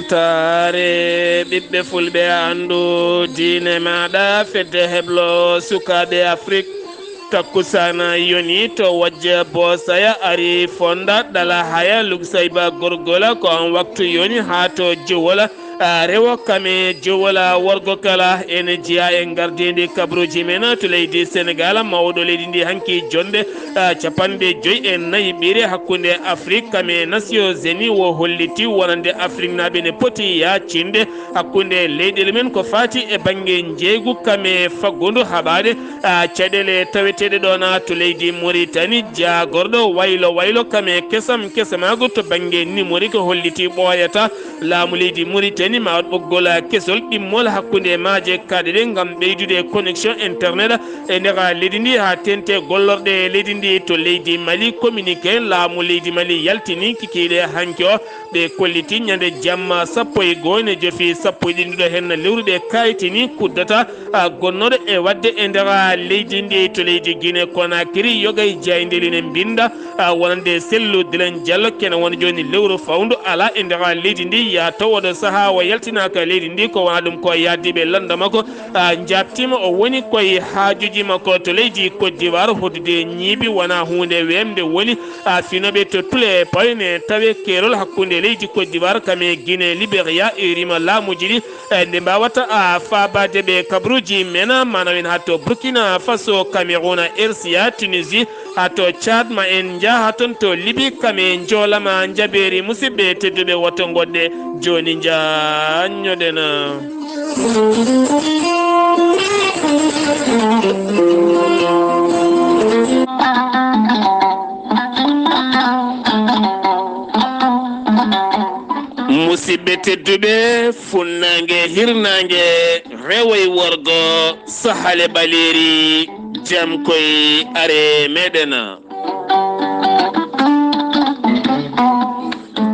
Weltaare ɓiɓɓe fulɓe andu diine maɗa fedde heblo sukaɓe Afrique takkusana yoni to wajja bosaya ari fonda ɗala haya lugsayba gorgola ko an waktu yoni ha to jowola rewo kame jowola worgo kala ene jiya e gardidi kabaruuji men to leydi Sénégal mawɗo leydi ndi hanki jonde capanɗe 5 ɓiire hakkude Afrique kame Nations Unies wo holliti wonande Afrique naɓe ne poti yacinde hakkude leyɗele men ko fati e banggue jeygu kame faggudu haɓade caɗele taweteɗe ɗona to leydi Mauritanie jagorɗo waylo kame kesamago to banggue numérique ko holliti ɓoyata laamu leydi Mauritanie ma waɗ ɓoggol kesol ɗimmol hakkude maaje kaɗe ɗe gam ɓeydude connexion internet e nder leydi ndi ha tente gollorɗe leydi ndi to leydi Mali communiqué laamu leydi Mali yaltini kikiɗe hanki o ɓe kolliti ñande jamma 11 ne joofi 11 hen lewruɗe kayitini kuddata gonnoɗo e wadde e nder leydi ndi to leydi Guinée Conakry yogay jaydeli ne binda wonande sellu Dilen Diallo kene wona joni lewru fawndu ala e nder leydi ndi ya tawoɗo saaha o yaltinaka leydi ndi ko wona ɗum ko yaddiɓe landa makko jabtima o woni koye haajuji makko to leydi Côte d'Ivoire hoddude ñiibi wona hunde wemde woni finoɓe to tule payne tawe kerol hakkude leydi Côte d'Ivoire kame Guinée Libéria e rima laamuji ɗi nde mbawata fabade ɓe kabaruuji mena manawen ha to Burkina Faso Cameroun RCA Tunisie ha to Tchad ma en jaaha toon to Libye kame joolama jaɓeri musidɓe tedduɓe woto goɗɗe joni jañoɗena musidɓe tedduɓe funnangue hirnangue rewoy worgo sahale ɓaleri jam koye are meɗena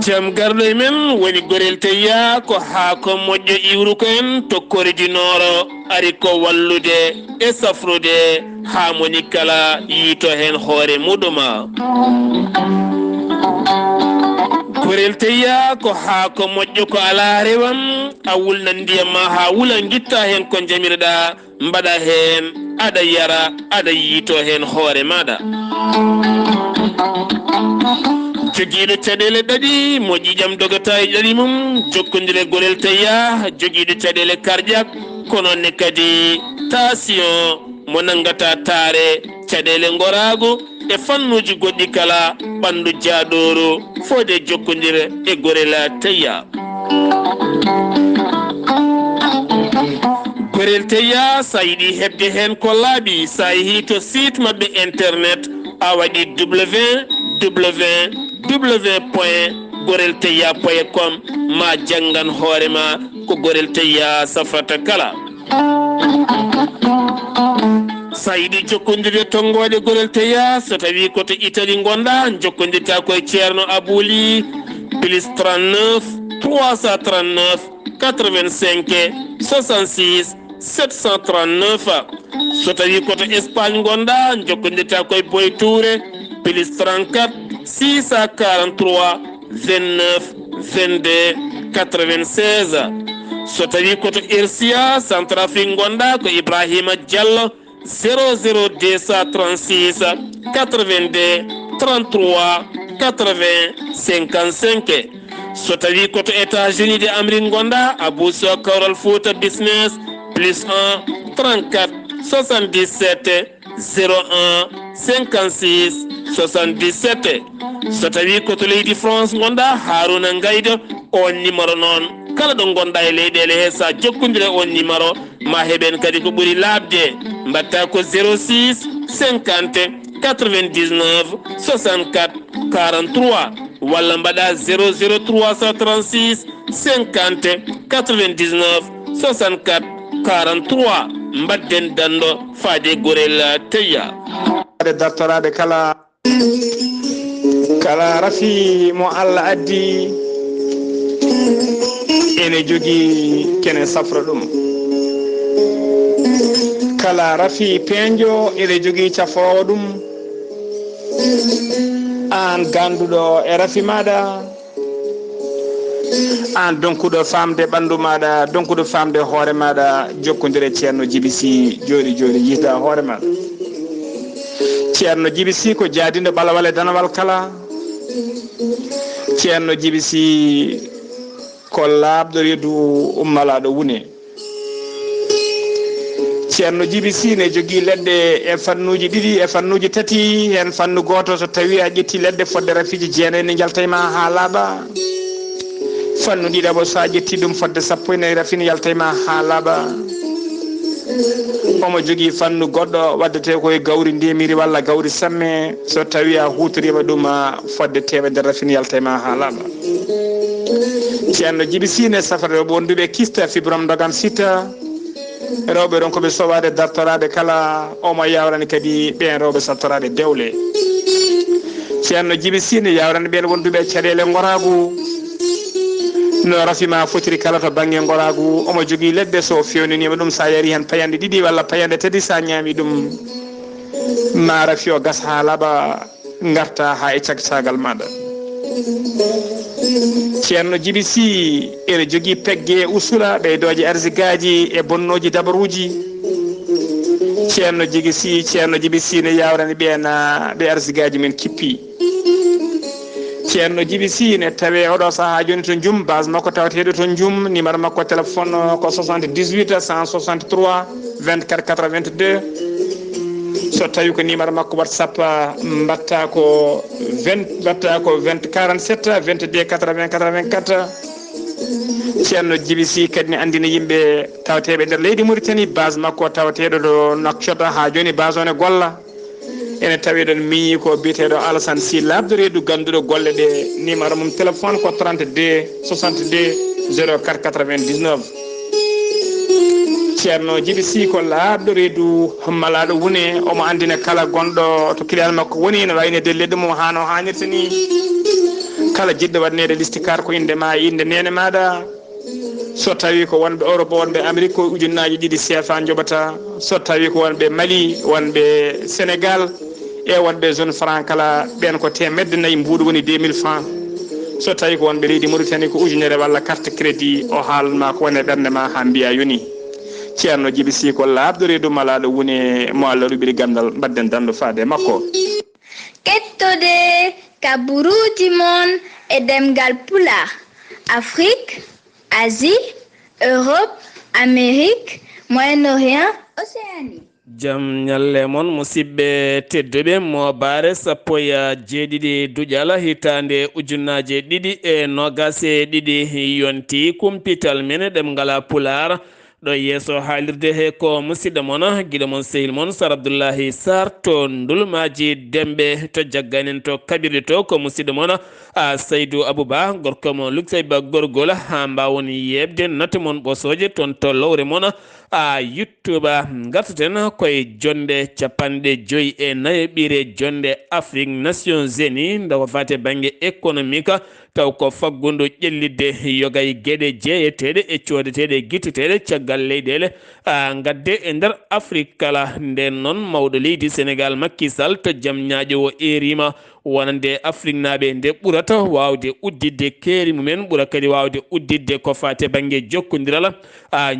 jam garɗo e men woni gorel teya ko ha ko moƴƴo iwru ko en tokkoridi nooro ari ko wallude e safrude ha moni kala yiito hen hoore muɗuma gorel teya ko ha ko moƴƴo ko ala rewam a wulna ndiyam ma ha wula guitta hen ko jamirɗa mbaɗa hen aɗa yara aɗa yiito hen hoore maɗa jogiiɗo caɗele ɗaɗi mo ƴiƴam dogata e ɗaɗi mum jokkodire gorel teya jogiiɗo caɗele cardiaque kono ne kadi tension mo nangata taare caɗele gorago e fannuji goɗɗi kala ɓandu jaaɗoru fode jokkodire e gorel teya gorel teya sa yiɗi hebde hen ko laaɓi sa yeehi to site mabɓe internet a waɗi www.gorelteya.com ma janggan hoorema ko gorel teya safrata kala sa yiɗi jokkodirde tonggode gorel teya so tawi koto Italie gonɗa jokkodirta koye ceerno Abouli plus 39 339 85 66 739 so tawi koto Espagne gonɗa jokkodirta koye Boy Touré plus 34 643 29 22 96 so tawi koto RCA Centrafrique gonɗa ko Ibrahima Diallo 00236 82 33 80 55 so tawi koto États-Unis de Amérique gonɗa Abou Sow Kawral Fouta Business plus 1 34 77 01 56 77 so tawi koto leydi France gonɗa Haruna Gaydo on numéro noon kala ɗo gonɗa e leyɗele he sa jokkodire on numéro ma heɓen kadi ko ɓuuri labde mbatta ko 06 50 99 64 43 walla mbaɗa 00336 50 99 64 43 mbadden dando faade gorel teya dartorade kala rafi mo Allah addi ene jogii kene safra ɗum kala rafi peñjo ene jogii cafowo ɗum an ganduɗo e rafi maɗa an donkuɗo famde ɓandu maɗa donkuɗo famde hoore maɗa jokkodire ceerno Djiby Sy joni joni yiita hoore maɗa. ceerno Djiby Sy ko jaadindo ɓalawal e danawal kala. ceerno Djiby Sy ko laaɓɗo reedu ummalaɗo wune. ceerno Djiby Sy ne jogii leɗɗe e fannuji ɗiɗi e fannuji tati hen fannu goto so tawi a ƴetti leɗɗe fodde rafiji jeenayi ne jaltayma ha laaɓa. fannu ɗiɗaɓo so a ƴetti ɗum fodde sappo e nayyi rafine yaltayma ha laaɓa. omo jogii fannu goɗɗo waddete koye gawri ndemiri walla gawri samme so tawi a hutorima ɗum fodde temedere rafine yaltayma ha laaɓa. ceerno Djiby Sy ne safara wonduɓe kista fibrom dogam sitta rewɓe ron koɓe sowade dartorade kala omo yawrani kadi ɓen rewɓe sattorade dewle. ceerno Djiby Sy ne yawrani ɓen wonduɓe caɗele goragu no rafima fotiri kala to banggue goragu. omo jogui leɗɗe so fewninima ɗum sa yari hen payande ɗiɗi walla payande tati sa ñami ɗum ma rafi o gas ha laaɓa garta ha e cagsagal maɗa. ceerno Djiby Sy ene jogui pegge usula ɓeydoje arsigaji e bonnoji dabaruji. ceerno Djiby Sy ne yawrani ɓen ɓe arsigaji men kippi. ceerno Djiby Sy ne tawe oɗo saaha joni to Djoum base makko tawateɗo to Djoum numéro makko téléphone ko 78 163 24 82. so tawi ko numéro makko WhatsApp mbatta ko 20 47 22 80 84. ceerno Djiby Sy kadi ne andina yimɓe tawateɓe nder leydi Mauritanie base makko tawateɗo ɗo Nouakchott ha joni base o ne golla. ene tawi ɗon miñi ko biteɗo Alassane Sy labde reedu ganduɗo golle ɗe numéro mum téléphone ko 32 62 04 99. ceerno Djiby Sy ko laaɓɗo reedu malaɗo wune. omo andina kala gonɗo to kilal makko woni ne wayne delleɗo mum hano hannirta ni. kala jiɗɗo waɗnede listikar ko inde ma inde nene maɗa. so tawi ko wonɓe Europe wonɓe Amérique ko ujunnaji ɗiɗi CFA joɓata. so tawi ko wonɓe Mali wonɓe Sénégal e wonɓe zone franc kala ɓen ko temedde nayyi mbuɗo woni 2000 francs. so tawi ko wonɓe leydi Mauritanie ko ujunere walla carte crédit o haalma ko wone ɓernde ma ha mbiya yoni. ceerno Djiby Sy ko laaɓɗo reedu malaɗo wune mo Allah ruɓiri gandal mbadden dandu faade makko. kettode kabaruuji mon e ɗemngal pulaar. Afrique, Asie, Europe, Amérique, Moyen-Orient, Océanie. jam ñalle moon musidɓe tedduɓe mawbaare sappo e jeeɗiɗi duujal hitande ujunnaje ɗiɗi e nogas e ɗiɗi yonti kumpital men ɗemngal pulaar ɗo yeeso haalirde he ko musidɗo moon guiɗo moon sehil moon Sar Abdullaahi Saar to ndulmaji demɓe to jagganen to kaɓirɗe to ko musidɗo moon Saydou Abouba gorko mo luksayba gorgol ha mbawon yebde natte moon ɓosoje toon to lowre moon YouTube gartaten koye jonde 54 ɓiire jonde Afrique Nations Unies ndaw fate banggue économique taw ko faggudu ƴellidde yogay gueɗe jeeyeteɗe e codeteɗe e guitteteɗe caggal leyɗele gadde e nder Afrique kala. nden noon mawɗo leydi Sénégal Macky Sall to jaam ñaaƴowo erima wonande Afrique naaɓe nde ɓurata wawde uddidde keeri mumen ɓura kadi wawde uddidde ko fate banggue jokkodiral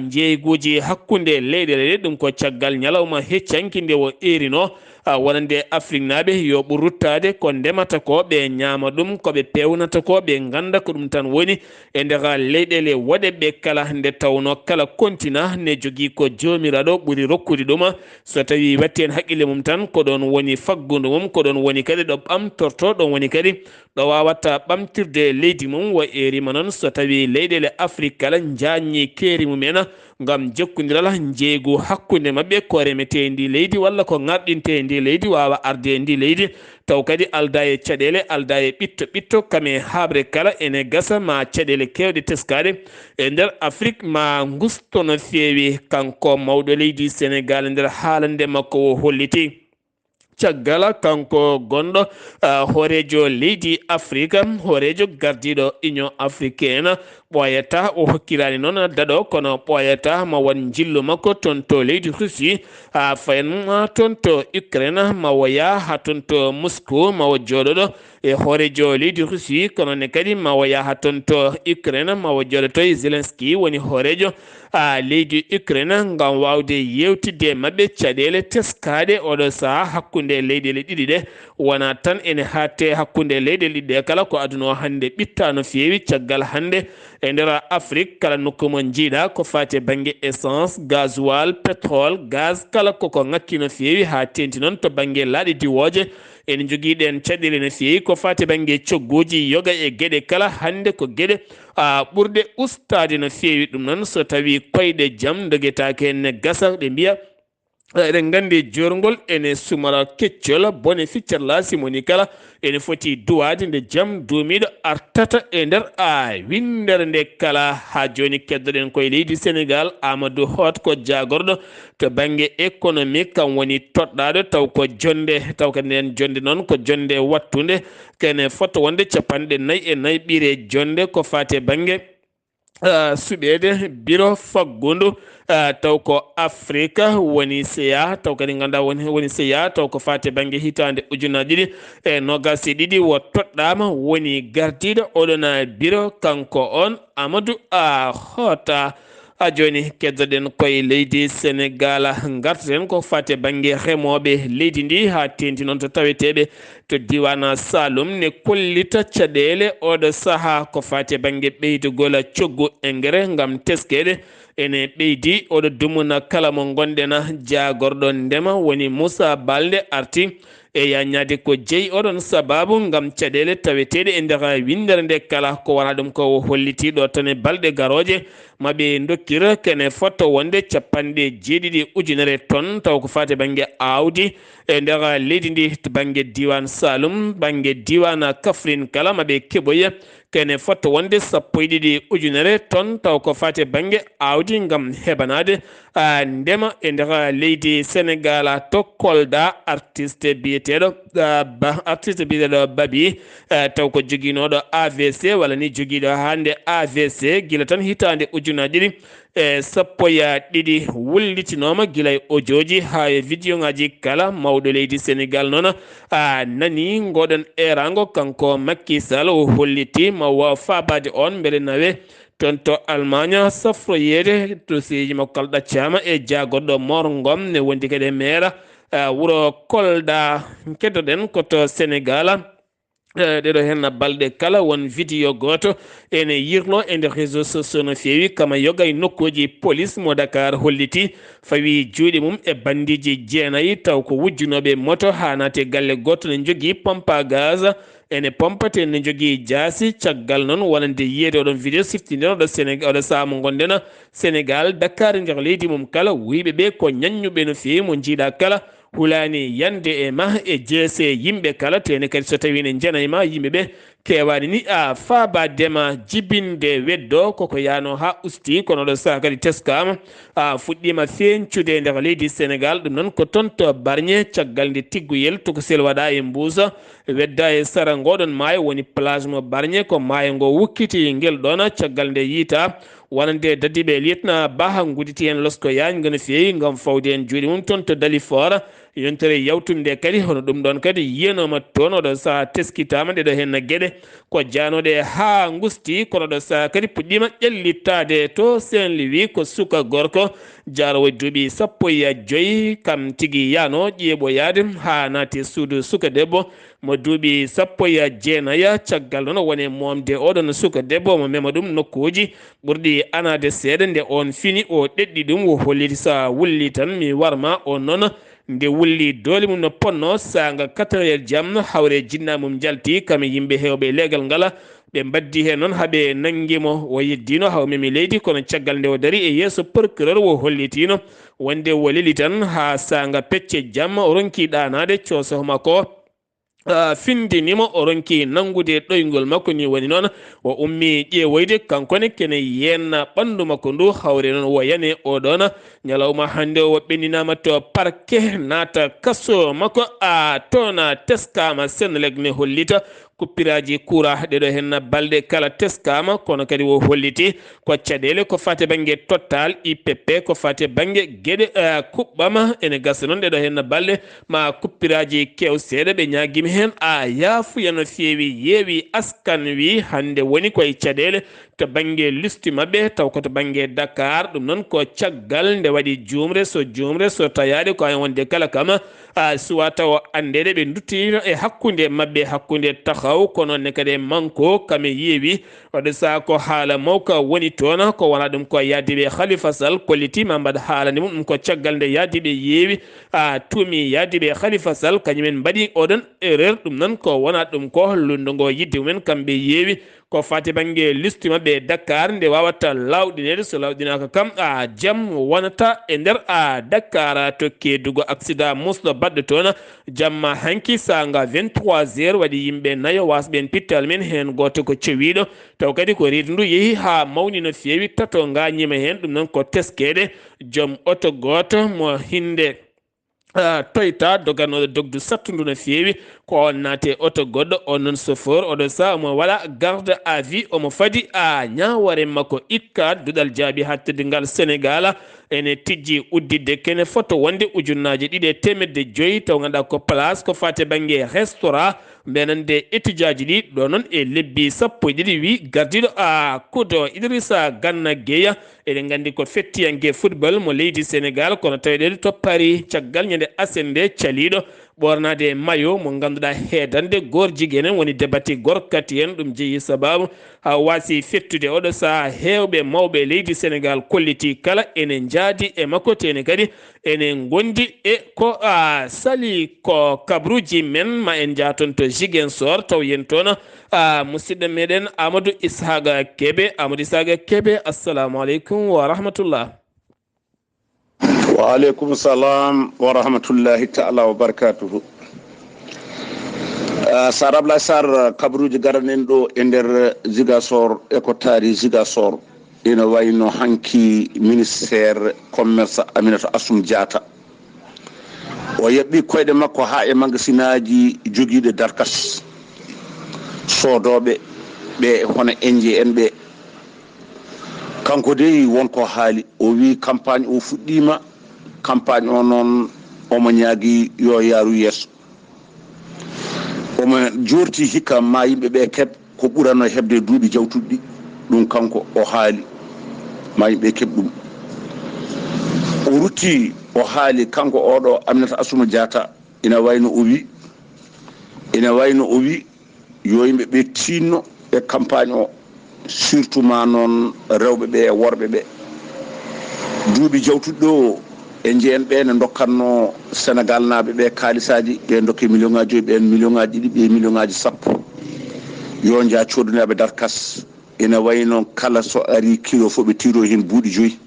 jeeyguji hakkude leyɗele ɗe ɗum ko caggal ñalawma heccanki nde o erino wonande Afrique naaɓe yo ɓur ruttade ko ndemata ko ɓe ñaama ɗum koɓe pewnata ko ɓe ganda ko ɗum tan woni e nder leyɗele waɗeɓe kala nde tawno kala continent ne jogui ko jomiraɗo ɓuuri rokkude ɗum so tawi watti hen haqqille mum tan ko ɗon woni faggudu mum ko ɗon woni kadi ɗo ɓamtorto ɗon woni kadi ɗo wawata ɓamtirde leydi mum wo erima noon so tawi leyɗele Afrique kala jañi keeri mumen ngam jokkodiral jeeygu hakkude mabɓe ko remete ndi leydi walla ko ŋarɗinte ndi leydi wawa arde ndi leydi taw kadi alda e caɗele alda e ɓitto kame haɓre kala ene gasa ma caɗele kewɗe teskade e nder Afrique ma gusto no feewi kanko mawɗo leydi Sénégal nder haalande makko o holliti caggal kanko gonɗo horejo leydi afrique horejo gardiɗo union africaine ɓoyata o hokkirani noon daɗo kono ɓoyata ma won jillu makko toon to leydi russie ha fayenma toon to ukraine ma woya ha toon to moscou ma wo joɗoɗo e horejo leydi russie kono ne kadi ma woya ha toon to ukraine ma wo joɗoto e zelensky woni horejo leydi ukraine ngam wawde yewtidde mabɓe caɗele teskaɗe oɗo saaha hakkude leyɗele ɗiɗi ɗe wona tan ene hatte hakkude leyɗele ɗiɗi ɗe kala ko aduna o hannde ɓitta no feewi caggal hannde e nder afrique kala nokku mo jiiɗa ko fate banggue essence gasoil pétrole gaz kala koko ngakki no feewi ha tenti noon to banggue laaɗe diwoje en joguiɗen caɗele no feewi ko fate banggue cogguji yoga e gueɗe kala hannde ko gueɗe ɓurde ustade no feewi ɗum noon so tawi koyɗe jaam doguetake enne gasa ɗe mbiya eɗen gandi jorgol ene sumara keccol bone ficcarla simoni kala ene foti duwade nde jaam duumiɗo artata e nder windere nde kala ha joni keddoɗen koye leydi sénégal amadou hot ko jagorɗo to banggue économique kam woni toɗɗaɗo taw ko jonde taw kadi nden jonde noon ko jonde wattude kene foto wonde 44 ɓiire jonde ko fate banggue suɓede biro faggudu taw ko afrique woni seya taw kadi ganda woni seya taw ko fate banggue hitande ujunaji ɗiɗi e nogas e ɗiɗi wo toɗɗama woni gardiɗo oɗon biro kanko on amadou hota joni keddoɗen koye leydi sénégal gartaten ko fate banggue remoɓe leydi ndi ha tenti noon to taweteɓe to diwana salum ne kollita caɗele oɗo saaha ko fate banggue ɓeydugol coggu engrais gam teskede ene ɓeydi oɗo dumuna kala mo gonɗena jagorɗo ndema woni moussa balde arti e yañade ko jeeyi oɗon sababu gam caɗele taweteɗe e nder windere nde kala ko wona ɗum ko hollitiɗo tan e balɗe garoje maɓe dokkira kene fotto wonde 70 ujunere tonnes taw ko fate banggue awdi e nder leydi ndi to banggue diwan salum banggue diwan kafrine kala maɓe keɓoya kene fotto wonde 12 ujunere tonnes taw ko fate banggue awdi gam heɓanade ndema e nder leydi sénégal to kolda artiste biyeteɗo babi taw ko joguinoɗo avc walla ni joguiɗo hande avc guila tan hitande ujunaji ɗiɗi e sappo ya ɗiɗi wullitinoma guilay ojoji ha e vidéo ngaji kala mawɗo leydi sénégal noon nani ngoɗon erango kanko Macky Sall o holliti ma waw fabade on beele nawe toon to Allemagne safroyede to seji makko kala ɗaccama e jagorɗo Mor Ngom ne wondi kadi e maire wuuro Kolda keddoɗen koto sénégal ɗeɗo hen balɗe kala won vidéo goto ene yirlo e nder réseau sociaux no fewi kama yoga e nokkuji police mo Dakar holliti fawi juuɗe mum e bandiji jeenayi taw ko wujjunoɓe moto ha nate galle goto ne jogui pompe à gaz ene pompate ne jogui jaasi caggal noon wonande yiyede oɗon vidéo siftinde oɗo sénégal oɗo saaha mo gonɗen sénégal Dakar nder leydi mum kala wiɓeɓe ko ñaññuɓe no fewi mo jiiɗa kala hulani yande e ma e jeese yimɓe kala tene kadi so tawi ne jena e ma yimɓeɓe kewani ni fabadema jibinde weddo koko yano ha usti kono ɗo saaha kadi teskama fuɗɗima feñcude nder leydi sénégal ɗum noon ko toon to barñe caggal nde tigguyel tokosel waɗa e mbuusa wedda e sara ngoɗon maayo woni plage mo barñe ko maayo ngo wukkiti ngel ɗon caggal nde yiita wonande dadiɓe lieutenant baha guditi hen losko yañ gona feewi gam fawde en juuɗe mum toon to dali fora yontere yawtunde kadi hono ɗum ɗon kadi yiyanoma toon oɗo saaha teskitama ɗeɗo hen gueɗe ko janoɗe ha gusti kono ɗo saaha kadi puɗɗima ƴellittade to Saint Louis ko suka gorko jarowo duuɓi 15 kam tigui yano ƴeeɓoyade ha naati suudu suka debbo mo duuɓi 19 caggal noon woni momde oɗon suka debbo mo mema ɗum nokkuji ɓurɗi anade seeɗa nde on fini o ɗeɗɗi ɗum o holliti sa wulli tan mi warma on noon nde wulli doole mum no ponno sanga 4 jamma hawre jinna mum jalti kam yimɓe hewɓe leegal ngala ɓe mbaddi hen noon haaɓe nanguimo o yeddino haw memi leydi kono caggal nde o dari e yeeso procureur o hollitino wonde o leli tan ha sanga pecce jamma o ronki ɗanade cosoho makko findinimo o ronki nangude ɗoygol makko ni woni noon o ummi ƴeewoyde kankone kene yenna ɓandu makko ndu hawre noon woyane oɗon ñalawma hannde o ɓenninama to parquet naata kaso makko toon teskama Senelec ne hollita kuppiraji courant ɗeɗo hen balɗe kala teskama kono kadi o holliti ko caɗele ko fate banggue Total IPP ko fate banggue gueɗe kuɓɓama ene gasa noon ɗeɗo hen balɗe ma kuppiraji kew seeɗa ɓe ñaguimi hen yaafuya no feewi yeewi askan wi hande woni koye caɗele to banggue listi mabɓe taw koto banggue Dakar ɗum noon ko caggal nde waɗi jumre so tayade ko hen wonde kala kam suwa taw andede ɓe dutti e hakkude mabɓe hakkude tahaw kono ne kadi manko kame yeewi waɗa sa ko haala mawka woni toon ko wona ɗum ko yadiɓe Khalifa Sall kollitima mbaɗa haalande mum ɗum ko caggal nde yadiɓe yeewi tuumi yadiɓe Khalifa Sall kañumen mbaɗi oɗon erreur ɗum noon ko wona ɗum ko lundo ngo yidde mumen kamɓe yeewi ko fati banggue liste mabɓe Dakar nde wawata lawɗinede so lawɗinaka kam jaam wonata e nder Dakar to Kédougou accident musɗo baɗɗo toon jamma hanki sanga 23h waɗi yimɓe nayo wasɓen pittal men hen goto ko cewiɗo taw kadi ko riidu ndu yeehi ha mawni no feewi tato gañima hen ɗum noon ko teskede joom oto goto mo hinde toyta doganoɗo dogdu sattudu no feewi ko on naate oto goɗɗo on noon chauffeur oɗo sa omo waɗa garde à vue omo fadi ñawore makko ikka duɗal jaabi hattude ngal Sénégal ene tijji uddidde kene foto wonde ujunnaje 250 taw ganduɗa ko place ko fate banggue restaurant mbenande étudiant ji ɗi ɗo noon e lebbi 12 wi gardiɗo kudo Idrissa Gana Gueye eɗen gandi ko fettiyangue football mo leydi Sénégal kono tawiɗen to Paris caggal ñande asende caliɗo ɓornade mayo mo ganduɗa heedande gorjigi enen woni debati gorkati en ɗum jeeyi sababu ha wasi fettude oɗo saaha hewɓe mawɓe leydi Sénégal kolliti kala ene jaadi e makko tene kadi ene gondi e ko sali ko kabaruuji men ma en jaton to Ziguinchor taw yen toon musidɗo meɗen Amadou Ishaga Kebe assalamu aleykum wa rahmatullah. Wa aleykum salam wa rahmatullahi ta'ala wa barakatuhu. Sar Abdullaahi Saar kabaruuji garanen ɗo e nder Ziguinchor e ko taari Ziguinchor ina wayno hanki ministére commerce Aminata Assome Diatta o yaɓɓi koyɗe makko ha e magasinaji joguiɗe darkas sodoɓe ɓe hono enje en ɓe kanko dey wonko haali o wi campagne o fuɗɗima campagne o noon omo ñaagui yo yaaru yeeso omo jorti hikka ma yimɓeɓe keɓ ko ɓurano hebde duuɓi jawtuɗi ɗum kanko o haali ma yimɓe keɓ ɗum o rutti o haali kanko oɗo Aminata Assome Diatta ina wayno o wi yo yimɓeɓe tinno e campagne o surtout ma noon rewɓeɓe e worɓeɓe duuɓi jawtuɗi ɗo e jeen ɓe ne dokkatno Sénégal naaɓe ɓe kaalisaji ɓe dokke million ngaji 5 ɓen million ngaji 2 ɓe million ngaji 10 yo jaa codunaɓe darkas ina wayno kala so ari kilo fof ɓe tiro hen buuɗi 5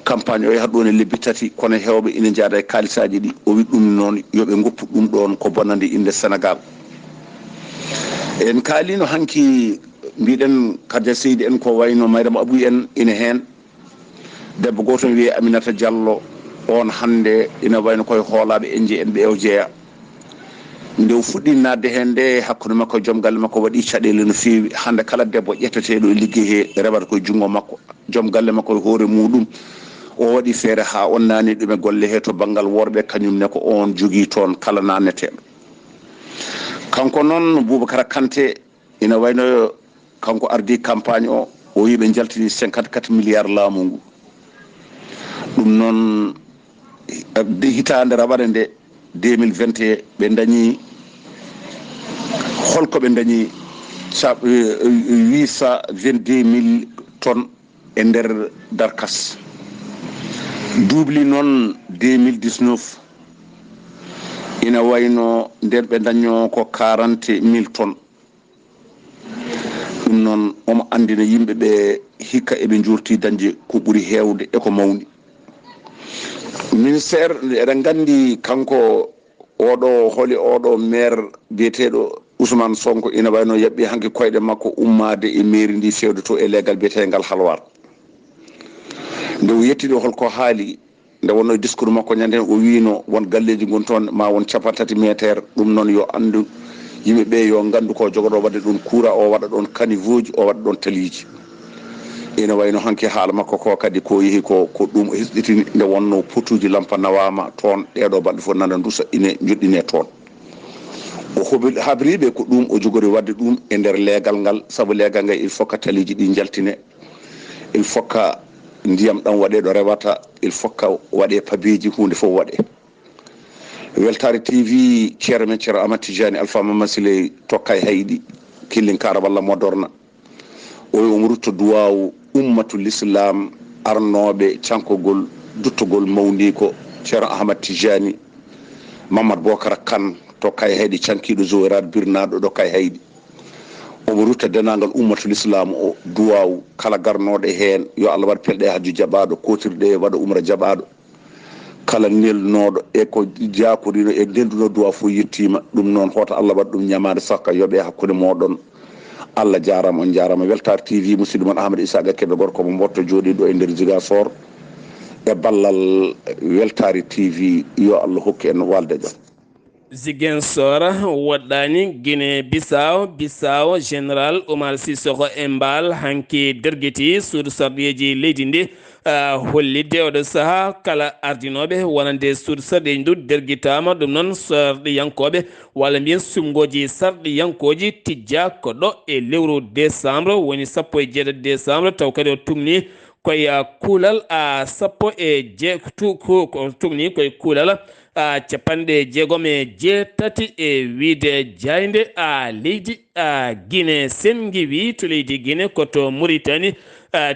campagne o yahat ɗon e lebbi 3 kono hewɓe ina jaada e kaalisaji ɗi o wi ɗum noon yoɓe goppu ɗum ɗon ko bonnande inde Sénégal en kaalino hanki mbiɗen Kadia Seydi en ko wayno Mayrama Abou en ina hen debbo goto wiye Aminata Diallo on hande ina wayno koye hoolaɓe enje en ɓe o jeeya nde o fuɗɗi nadde hen nde hakkude makko e joom galle makko waɗi caɗele no fewi hande kala debbo ƴetteteɗo e ligguey he rewata koye junggo makko joom galle makko e hoore muɗum o waɗi feere ha on nani ɗum e golle he to banggal worɓe kañumne ko on jogui toon kala nanneteɗo kanko noon Boubacara Kanté ina wayno kanko ardi campagne o yiɓe jaltini 54 milliards laamu ngu ɗum noon hitande raɓare nde 2021 ɓe dañi holko ɓe dañi 822 000 tonnes e nder darkas duubli noon 2019 ina wayno nden ɓe dañño ko 40 000 tonnes ɗum noon omo andina yimɓe ɓe hikka eɓe jurti dañde ko ɓuuri hewde e ko mawni ministére eɗen gandi kanko oɗo holi oɗo maire biyeteɗo Ousmane Sonko ina wayno yaɓɓi hanki koyɗe makko ummade e mairie ndi fewde to e leggal biyetegal halwar nde o yettiɗo holko haali nde wonno e discours makko ñande o wino won galleji gon toon ma won 30 métre ɗum noon yo andu yimɓeɓe yo gandu ko jogoɗo wadde ɗon courant o waɗa ɗon caniveau ji o waɗa ɗon taliji ina wayno hanki haala makko ko kadi ko yeehi ko ɗum hisɗitini nde wonno potuji lampa nawama toon ɗeɗo balɗe fof nana dusa ine joɗɗine toon o habriɓe ko ɗum o jogori wadde ɗum e nder leegal ngal saabu leegal ngal il faut que taliji ɗi jaltine il faut que ndiyam ɗam waɗe ɗo rewata il faut que waɗe pabeji hunde fof waɗe Weltaare TV ceero men ceero Amadou Tidiani Alpha Mamadou Sile tokka e hayɗi killinkara walla modorna omo rutto duwawu ummatul islam arnoɓe cankogol duttogol mawni ko ceero Ahmad Tidiani Mamadou Bocara Kane tokka e hayɗi cankiɗo zowirade birnaɗo ɗo kay hayɗi omo rutta dendagal ummatul islam o duwawu kala garnoɗo hen yo Allah waɗ pelɗe hajju jaɓaɗo kotirɗe waɗa umra jaɓaɗo kala nelnoɗo e ko jakorino e ndenduno duwa fof yettima ɗum noon hoto Allah waɗ ɗum ñamade sakka yooɓe hakkude moɗon Allah jarama on jarama Weltare TV musidɗo mon Ahmad Isaga Kebe gorko mo motto joɗiɗo e nder Ziguinchor e ballal Weltare TV yo Allah hokki en walde jam Ziguinchor waɗɗani Guinée Bissau général Oumar Sissoko Embal hanki derguiti suudu sarɗiyeji leydi ndi hollidde oɗo saaha kala ardinoɓe wonande suudu sarɗi ndu derguitama ɗum noon sarɗiyankoɓe walla mbiyen sumgoji sarɗiyankoji tijja ko ɗo e lewru décembre woni 17 décembre taw kadi o tumni koye kuulal sappo e tumni koye kuulal capanɗe jeegom e jeetati e wiide jayde leydi Guinée sengi wi to leydi Guinée koto Mauritanie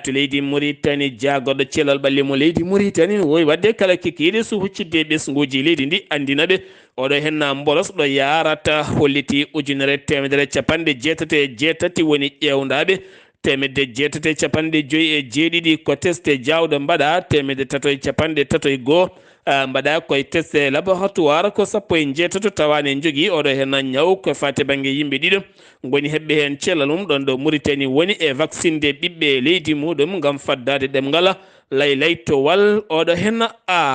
to leydi Mauritanie jaagoɗo Cellal ɓalli mo leydi Mauritanie wowi wadde kala kikiɗe so huccidde ɓesguji leydi ndi andinaɓe oɗo henna mboros ɗo yarata holliti ujunere temedere capanɗe jeetati e jeetati woni ƴewdaɓe temedde jeetati e capanɗe joyyi e jeeɗiɗi ko teste jawɗo mbaɗa temedde tato e capanɗe tato e goho mbaɗa koye teste laboratoire ko sappo e jeetato tawani en jogui oɗo hen ñaw ko fate banggue yimɓe ɗiɗo goni heɓɓe hen cellalum ɗon ɗo Mauritanie woni e vaccine de ɓiɓɓe leydi muɗum gam faddade ɗemngal laylaytowal oɗo hen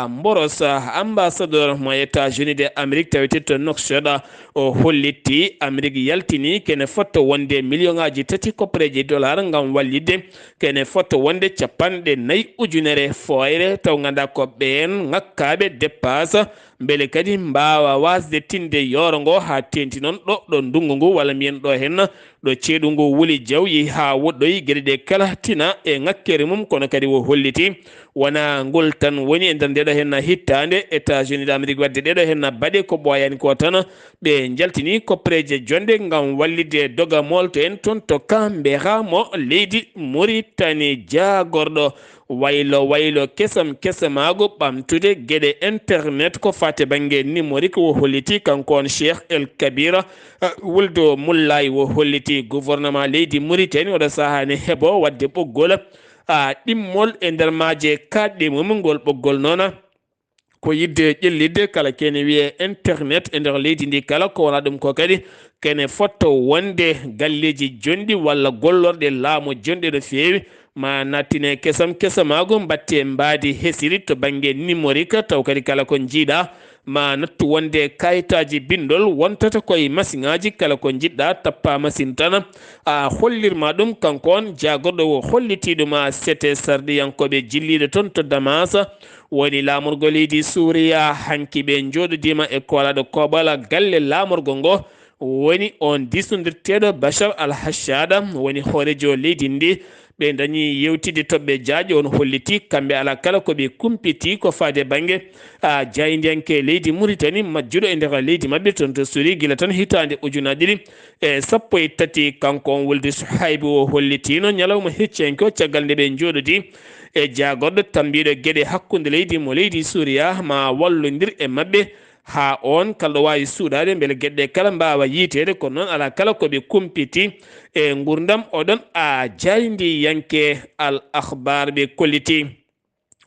mboros ambassadeur mo États-Unis de Amérique tawete to Nouakchott o hollitti Amérique yaltini kene fotto wonde million ngaji tati koppareji dollar gam wallidde kene fotto wonde capanɗe 4 ujunere foyre taw ganda ko ɓen ngakkaɓe dépasse beele kadi mbawa wasde tinde yoro ngo ha tenti noon ɗo ndungu ngu walla mbiyen ɗo hen ɗo ceeɗu ngu wuli jaw yeehi ha woɗɗoyi gueɗe ɗe kala tina e ngakkere mum kono kadi o holliti wona ngol tan woni e nder ndeɗo hen hittande États-Unis d'Amérique wadde ɗeɗo hen baɗe ko ɓoyani ko tan ɓe jaltini koppareje jonde gam wallide dogamol to en toon to Canberra mo leydi Mauritanie jagorɗo waylo kesamago ɓamtude gueɗe internet ko fate banggue numérique wo holliti kanko on Cheikh El Kabira wuldo Moulay wo holliti gouvernement leydi Mauritanie oɗo sahani heeɓo wadde ɓoggol ɗimmol e nder maaje kaɗɗe mum ngol ɓoggol noon ko yidde ƴellidde kala kene wiye internet e nder leydi ndi kala ko wona ɗum ko kadi kene fotto wonde galleji jonɗi walla gollorɗe laamu jonɗe no feewi ma nattine kesamago batte mbadi hesiri to banggue numérique taw kadi kala ko jiiɗa ma nattu wonde kayitaji bindol wontata koye machine aji kala ko jiɗɗa tappa machine tan hollirma ɗum kanko on jagorɗo o hollitiɗuma sete sarɗiyankoɓe jilliɗo toon to Damas woni lamorgo leydi Suuriya hanki ɓe joɗodima e kolaɗo koɓala galle lamorgo ngo woni on disnodirteɗo Bachar al-Hashada woni hoorejo leydi ndi ɓe dañi yewtide toɓɓe jaaƴe on holliti kamɓe ala kala koɓe kumpiti ko fade banggue jaydiyanke leydi Mauritanie majjuɗo e nder leydi mabɓe toon to suuri guila tan hitande ujunaje ɗiɗi e sappo e tati kanko on wulde Souhaibou o hollitino ñalawma heccenke o caggal nde ɓe joɗodi e jagorɗo tambiɗo gueɗe hakkude leydi mo leydi Suuriya ma wallodir e mabɓe ha on kalɗo wawi suuɗade beele gueɗɗe kala mbawa yitede kono noon ala kala koɓe kumpiti e gurdam oɗon jaydi yanke al akhbar ɓe kolliti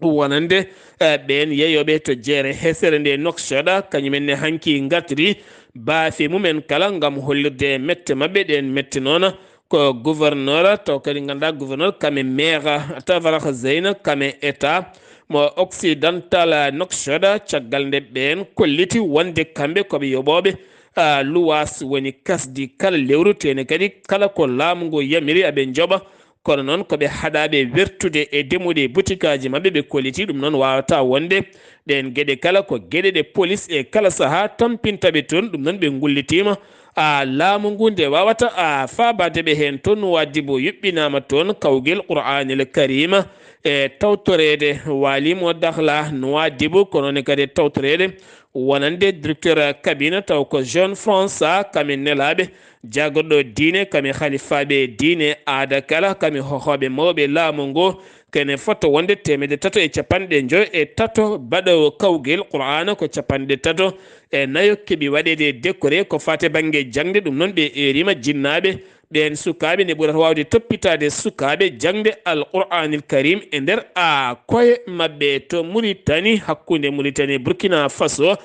wonande ɓen yeyoɓe to jeere hesere nde noksoɗa kañumenne hanki gartiri baafe mumen kala ngam hollirde mette mabɓe ɗen mette noon ko gouverneur taw kadi ganduɗa gouverneur kame maire tavaraha zeyna kame état mo occidental noksoɗa caggal nde ɓen kolliti wonde kamɓe koɓe yoɓoɓe luwas woni kasdi kala lewru tene kadi kala ko laamu ngu yamiri aɓe joɓa kono noon koɓe haɗaɓe wertude e demude boutique aji mabɓe ɓe kolliti ɗum noon wawata wonde ɗen gueɗe kala ko gueɗe ɗe police e kala saaha tampintaɓe toon ɗum noon ɓe gullitima laamu ngu nde wawata fabadeɓe hen toon waddibo yuɓɓinama toon kawguel qur'anil karima e tawtorede walimo dahla no waddibo konone kadi tawtorede wonande directeur cabinet taw ko jeune france kami nelaɓe jagorɗo diine kami halifaɓe diine aada kala kami hohoɓe mawɓe laamu ngu kene fotto wonde 350 baɗo kawguel qur'ana ko 300 e nayo keeɓi waɗede décoré ko fate banggue jangde ɗum noon ɓe erima jinnaɓe ɓen sukaɓe ne ɓurata wawde toppitade sukaɓe jangde al qur'anil karim e nder koye mabɓe to Mauritanie hakkude Mauritanie Burkina Faso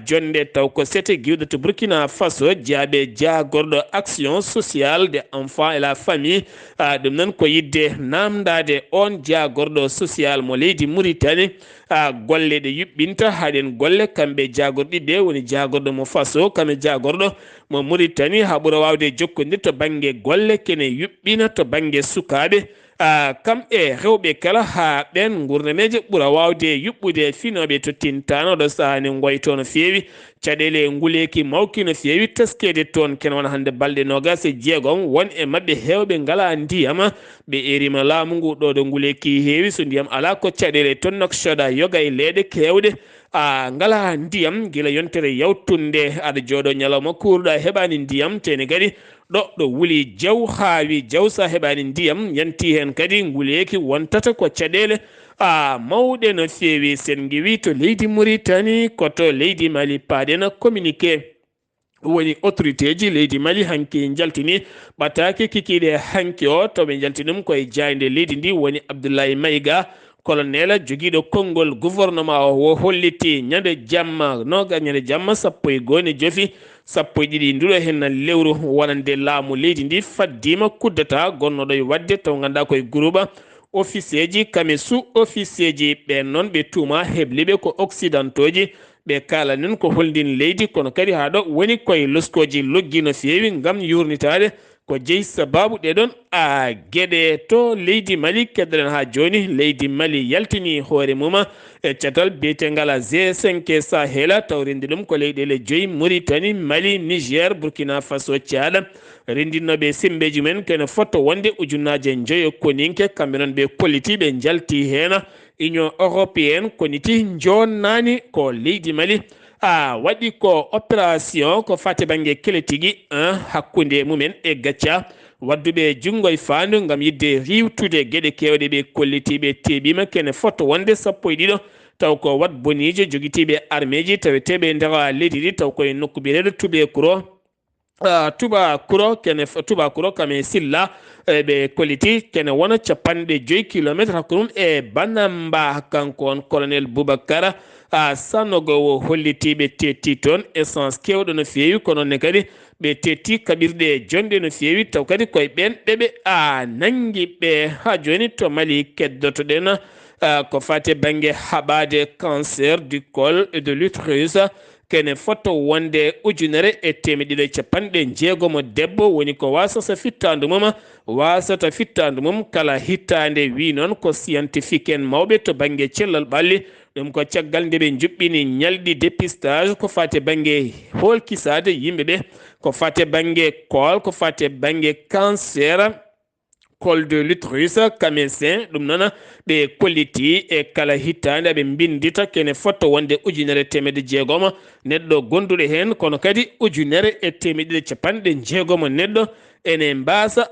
jonde taw ko sete giwɗo to Burkina Faso jaaɓe jagorɗo action sociale des enfants et la famille ɗum noon ko yidde namdade on jagorɗo social mo leydi Mauritanie golle ɗe yuɓɓinta haɗen golle kamɓe jagorɗiɓe woni jagorɗo mo Faso kamɓe jagorɗo mo Mauritanie ha ɓuura wawde jokkodir to banggue golle kene yuɓɓina to banggue sukaɓe kam e rewɓe kala ha ɓen gurnameje ɓuura wawde yuɓɓude finoɓe to tintanoɗo sahani goyto no fewi caɗele nguleki mawki no fewi teskede toon ken wona hande balɗe 26 won e mabɓe hewɓe ngala ndiyam ɓe erima laamu ngu ɗo ɗo nguleki heewi so ndiyam ala ko caɗele toon noksoɗa yoga e leeɗe kewɗe ngala ndiyam gila yontere yawtunde aɗa jooɗo ñalawma kurɗa heɓani ndiyam tene kadi ɗo wuli jaw haawi jaw sa heɓani ndiyam yanti hen kadi nguleki wontata ko caɗele mawɗe no fewi sen giwi to leydi Mauritanie koto leydi Mali paaɗena communiqué woni autorité ji leydi Mali hanki jaltini ɓatake kikiɗe hanki o toɓe jaltini ɗum koye jayde leydi ndi woni Abdullaahi Mayiga colonel joguiɗo konngol gouvernement o holliti ñande jamma ñande jamma 11 12 nduɗo hen lewru wonande laamu leydi ndi faddima kuddata gonnoɗo e wadde taw ganduɗa koye groupe officier ji kame sous officier ji ɓen noon ɓe tuuma hebliɓe ko occidentaux ji ɓe kala nen ko holdin leydi kono kadi ha ɗo woni koye loskoji loggi no fewi gam yurnitade ko jeeyi sababu ɗeɗon gueɗe to leydi Mali keddoɗen ha joni leydi Mali yaltini hoore mum e catal biyetengal G5 Sahel taw rendi ɗum ko leyɗele joyyi Mauritanie Mali Niger Burkina Faso Tchad rendinnoɓe sembeji men kene fotto wonde ujunnaje joyo koninke kamɓe noon ɓe kolliti ɓe jalti hen Union européenne koniti jonnani ko leydi Mali waɗi ko opération ko fate banggue keletigi hakkude mumen e gacca wadduɓe jungo e fandu gam yidde riwtude gueɗe kewɗe ɓe kollitiɓe teɓima kene fotto wonde 12 taw ko wat bonijo joguitiɓe arméji taweteɓe nder leydi ɗi taw koye nokku biyeteɗo tubakuro kame silla ɓe kolliti kene wona 5 kilométre hakkude e Banamba kanko on colonel Boubacara sanogo hollitiɓe tetti toon essence kewɗo no fewi kono ne kadi ɓe tetti kaɓirɗe jonde no fewi taw kadi koye ɓen ɓeɓe nangi ɓe ha joni to Mali keddotoɗen ko fate banggue haɓade cancer du col et de l'utérus kene fotto wonde 1,150 debbo woni ko wasata fittandu mum kala hittande wi noon ko scientifique en mawɓe to banggue cellal ɓalli ɗum ko caggal nde ɓe juɓɓini ñalɗi dépistage ko fate banggue holkisade yimɓeɓe ko fate banggue kol ko fate banggue cancer col de l'utérus kamesin ɗum noon ɓe kolliti e kala hittande ɓe bindita kene fotto wonde 1,600 neɗɗo gonduɗo hen kono kadi 1,650 neɗɗo ene mbasa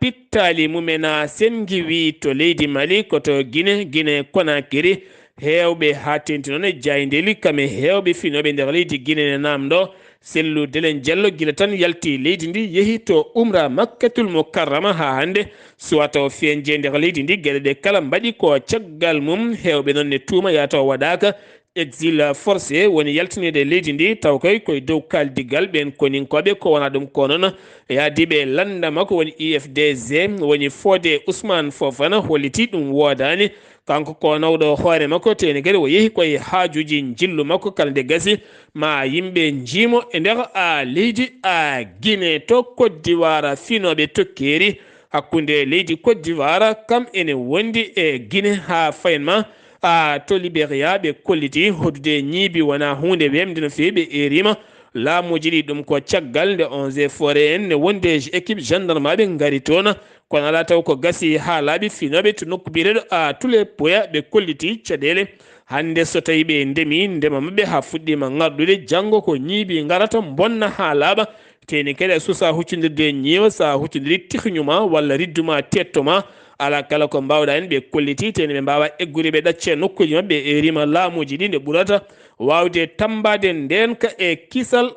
pittali mumena sen giwi to leydi Mali koto Guinée Conakry heewɓe ha tenti noon e jayndeli kame heewɓe finoɓe nder leydi Guinée namɗo sellu Delen Diallo gila tan yalti leydi ndi yeehi to umra Makkatul Mukarrama ha hannde suwata o fenje nder leydi ndi gueɗe ɗe kala mbaɗi ko caggal mum heewɓe noon ne tuuma yataw waɗaka exil forcé woni yaltinede leydi ndi taw koye dow kaldigal ɓen koninkoɓe ko wona ɗum ko noon yaadiɓe landa makko woni IFDG woni Fodé Ousmane Fofana holliti ɗum woodani kanko ko nawɗo hoore makko teni kadi o yeehi koye haajuji jillu makko kala nde gasi ma yimɓe jiimo e nder leydi Guinée to Côte d'Ivoire finoɓe tokkeri hakkunde leydi Côte d'Ivoire kam ene wondi e Guinée ha fayenma to Libéria ɓe kolliti hoddude ñiibi wona hunde wemde no fewi ɓe erima laamuji ɗi ɗum ko caggal nde onze forêt en ne wonde équipe gendarmeɓe ngari toon kono ala taw ko gasi ha laaɓi finoɓe to nokku biyeteɗo tule poya ɓe kolliti caɗele hande so tawi ɓe ndemi ndema mabɓe ha fuɗɗima ngarɗude janggo ko ñiibi garata bonna ha laaɓa teni kadi so sa huccodirde ñiiwa sa huccodiri tihñuma walla ridduma tettoma ala kala ko mbawɗa hen ɓe kolliti teni ɓe mbawa eggude ɓe ɗacce nokkuji mabɓe e rima laamuji ɗi nde ɓurata wawde tambade ndenka e kisal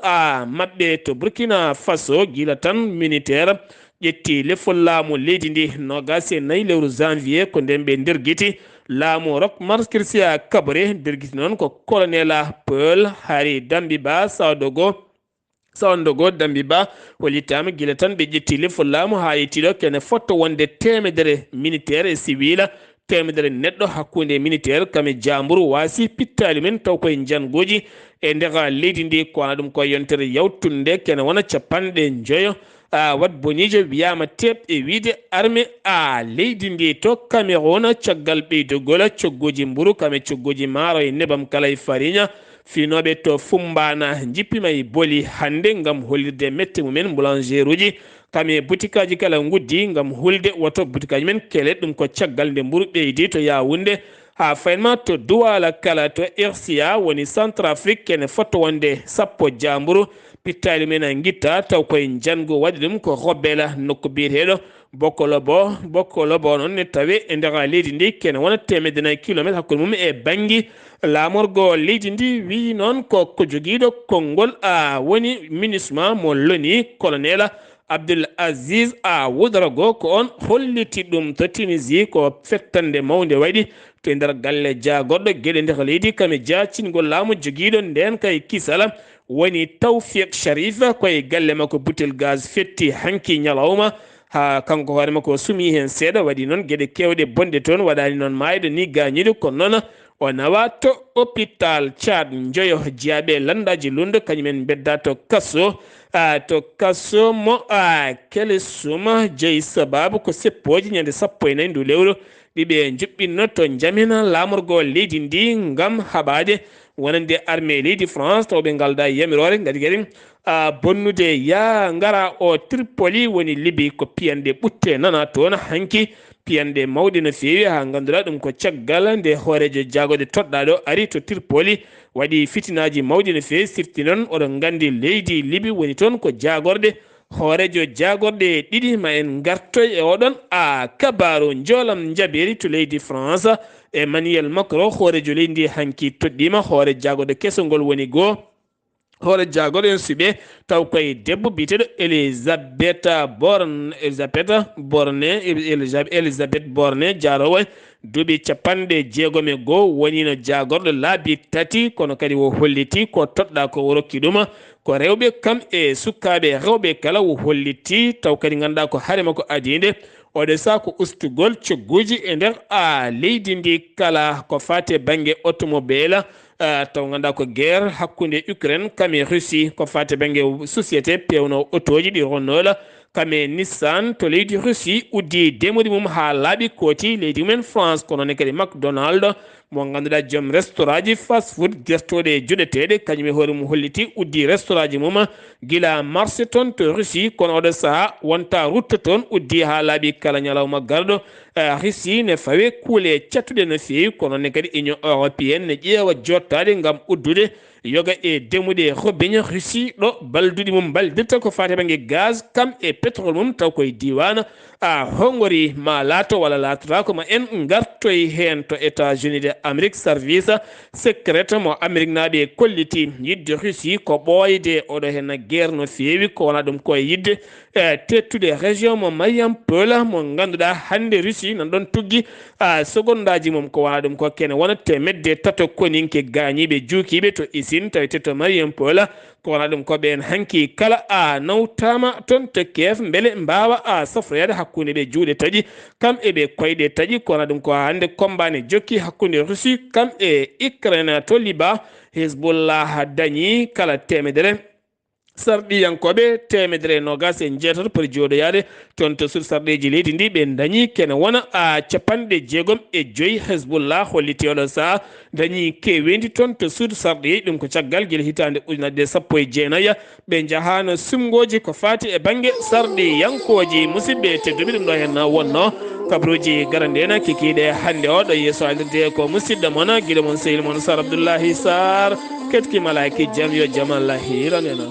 mabɓe to Burkina Faso gila tan militaire ƴetti lefol laamu leydi ndi nogase nayyi lewru janvier ko nden ɓe nderguiti laamu Roch Marc Christian Kaboré nderguiti noon ko colonel Peul Hari Dambiba Sawandogo Dambiba hollitama gila tan ɓe ƴetti lefol laamu ha yettiɗo kene fotto wonde temedere militaire e civil temedere neɗɗo hakkunde militaire kame jamburu wasi pittali men taw koye jangoji e nder leydi ndi ko wana ɗum ko yontere yawtunde kene wona capanɗe joyo wat bonijo wiyama teɓ e wiide armée leydi ndi to Cameroun caggal ɓeydogol coggoji mburu kame coggoji maaro e nebam kala e farina finoɓe to Fumbana jippima e booli hande gam hollirde mette mumen boulanger uji kame butikaji kala guddi gam hulde woto butikaji men kele ɗum ko caggal nde mburu ɓeydi to Yaoundé ha faynma to Douala kala to RCA woni Centrafrique kene fotto wonde sappo jamburu pittali men a guitta taw koye jango waɗi ɗum ko robbela nokku biyeteɗo bokkolobo noon ne tawe e nder leydi ndi kene wona 100 kilométre hakkude mum e banggue laamorgo leydi ndi wi noon ko joguiɗo konngol woni MINUSMA mo loni colonel Abdullahi Ouedraogo ko on holliti ɗum to Tunisie ko fettande mawde waɗi to nder galle jagorɗo gueɗe nder leydi kame jacingol laamu joguiɗo nden kay kisala woni Tawfiq Sharif koye galle makko butel gaz fetti hanki ñalawma ha kanko hoore makko sumi hen seeɗa waɗi noon gueɗe kewɗe bonde toon waɗani noon mayde ni gañiɗo kono noon o nawa to hôpital Tchad joyo jeeyaɓe landaji lunde kañumen bedda to kasso mo kele suma jeeyi sababu ko seppoji ñande 14 ndu lewru ɗiɓe juɓɓinno to jamina lamorgo leydi ndi gam haɓade wonande armée leydi France tawɓe galda yamirore gadi kadi bonnude ya ngara o Tripoli woni Libye ko piyanɗe ɓutte nana toon hanki piyanɗe mawɗe no fewi ha ganduɗa ɗum ko caggal nde hoorejo jagode toɗɗaɗo ari to Tripoli waɗi fitinaji mawɗi no fewi sirti noon oɗon gandi leydi Libye woni toon ko jagorɗe hoorejo jagorɗe ɗiɗi ma en gartoy e oɗon kabaru jolam jaɓeri to leydi France Emmanuel Macron hoorejo leydi ndi hanki toɗɗima hoore jagode kesol ngol woni goho hoore jagorɗo en suuɓe taw koye debbo biteɗo Elisabeth Borne jarowo duuɓi capanɗe jeegom e goho wonino jagorɗo laabi tati kono kadi o holliti ko toɗɗa ko o rokki ɗum ko rewɓe kam e sukkaɓe rewɓe kala o holliti taw kadi ganduɗa ko haare makko adide oɗo sa ko ustugol cogguji e nder leydi ndi kala ko fate banggue automobile taw ganduɗa ko guerre hakkude Ukraine kame Russie ko fate banggue société pewno autoji ɗi ronnola kame Nissan to leydi Russie uddi demude mum ha laaɓi kooti leydi mumen France kono ne kadi McDonald mo ganduɗa joom restaurant ji fast food guertoɗe joɗeteɗe kañum e hoore mum holliti uddi restaurant ji mum gila marché toon to Russie kono oɗo saaha wonta route toon uddi ha laaɓi kala ñalawma garɗo Russie ne fawe kuule cattuɗe no fewi kono ne kadi Union européenne ne ƴeewa jottade gam uddude yoga e demude hobeña Russie ɗo balduɗi mum baldirta ko fati bangue gaz kam e pétrole mum taw koye diwan a Hongrie ma laato walla laatota ko ma en gartoy hen to États-Unis de Amérique service secret mo Amérique naaɓe kolliti yidde Russie ko ɓooyde oɗo hen guerre no feewi ko wona ɗum koye yidde tettude région mo Mariam Peul mo ganduɗa hannde Russie nan ɗon tuggi secondaji mum ko wona ɗum ko kene wona temedde tato koninke gañiɓe juukiɓe to usine tawi tetto Mariam Peul ko wona ɗum ko ɓen hanki kala nawtama toon to kef beele mbawa safroyade hakkude ɓe juuɗe taƴi kam eɓe koyɗe taƴi ko wona ɗum ko hannde combane jokki hakkude Russie kam e Ukraine to Liban Hezbollah dañi kala temedere sarɗiyankoɓe temedere nogas e jeetato pour jooɗoyade toon to sur sarɗeji leydi ndi ɓe dañi kene wona capanɗe jeegom e joyyi Hezbollah holliti oɗo saaha dañi kewendi toon to suudu sarɗeji ɗum ko caggal guila hitande ujunade 19 ɓe jahano sumgoji ko fati e banggue sarɗiyankoji musidɓe tedduɓe ɗum ɗo hen wonno kabaruuji garandena kikiɗe hannde o ɗo yeeso aldirde ko musidɗo moon guila moon sehil moon Sar Abdullaahi Saar ketki malaki jam yo jaam Allah hiranena